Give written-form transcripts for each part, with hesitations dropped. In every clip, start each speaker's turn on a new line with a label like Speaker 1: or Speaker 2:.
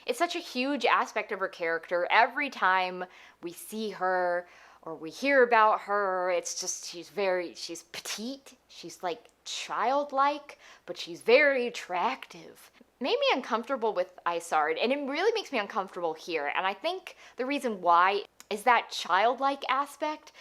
Speaker 1: It's such a huge aspect of her character. Every time we see her or we hear about her, it's just she's petite, she's like childlike, but she's very attractive. Made me uncomfortable with Isard, and it really makes me uncomfortable here. And I think the reason why is that childlike aspect.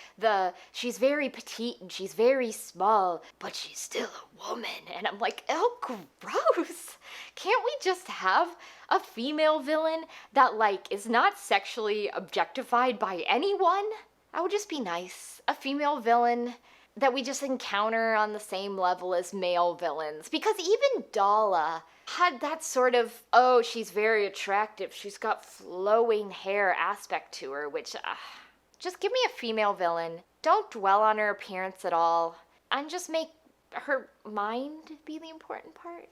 Speaker 1: She's very petite and she's very small, but she's still a woman. And I'm like, oh, gross. Can't we just have a female villain that, like, is not sexually objectified by anyone? That would just be nice. A female villain that we just encounter on the same level as male villains. Because even Dala had that sort of, oh, she's very attractive, she's got flowing hair aspect to her, which, just give me a female villain. Don't dwell on her appearance at all, and just make her mind be the important part.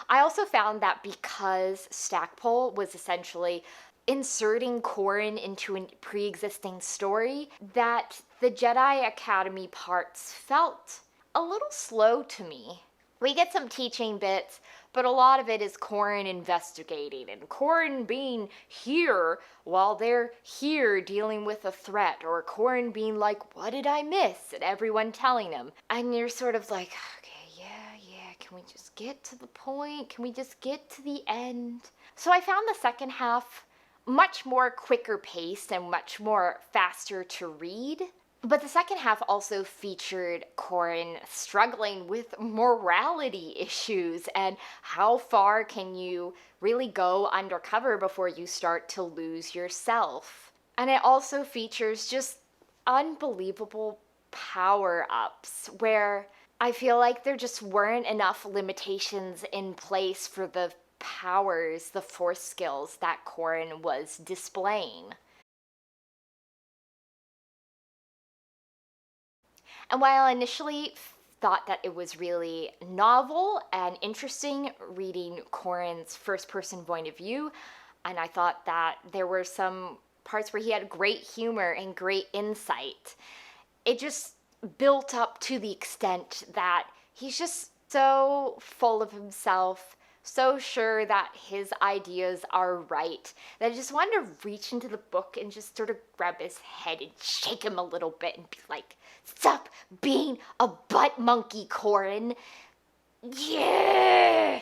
Speaker 1: I also found that because Stackpole was essentially inserting Corran into a pre-existing story, that the Jedi Academy parts felt a little slow to me. We get some teaching bits, but a lot of it is Corran investigating and Corran being here while they're here dealing with a threat, or Corran being like, what did I miss? And everyone telling him. And you're sort of like, okay, yeah, can we just get to the point? Can we just get to the end? So I found the second half much more quicker paced and much more faster to read. But the second half also featured Corran struggling with morality issues and how far can you really go undercover before you start to lose yourself. And it also features just unbelievable power-ups where I feel like there just weren't enough limitations in place for the powers, the force skills that Corran was displaying. And while I initially thought that it was really novel and interesting reading Corran's first person point of view, and I thought that there were some parts where he had great humor and great insight, it just built up to the extent that he's just so full of himself, so sure that his ideas are right, that I just wanted to reach into the book and just sort of grab his head and shake him a little bit and be like, stop being a butt monkey, Corran. Yeah!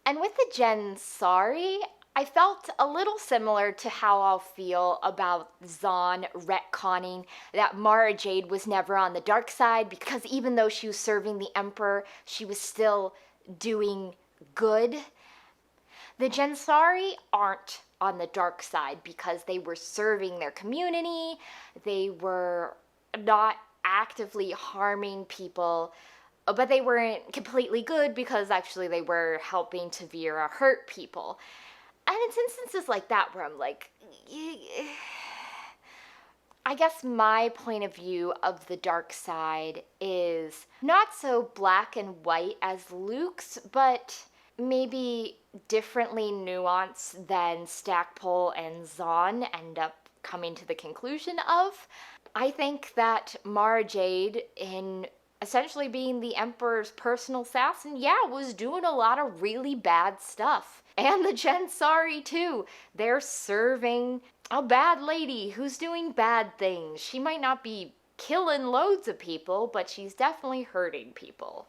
Speaker 1: And with the Gen Sorry, I felt a little similar to how I'll feel about Zahn retconning that Mara Jade was never on the dark side, because even though she was serving the Emperor, she was still doing good. The Gensari aren't on the dark side because they were serving their community, they were not actively harming people, but they weren't completely good because actually they were helping Tavira hurt people. And it's instances like that where I'm like, I guess my point of view of the dark side is not so black and white as Luke's, but maybe differently nuanced than Stackpole and Zahn end up coming to the conclusion of. I think that Mara Jade, in essentially being the Emperor's personal assassin, yeah, was doing a lot of really bad stuff. And the Gensari too. They're serving a bad lady who's doing bad things. She might not be killing loads of people, but she's definitely hurting people.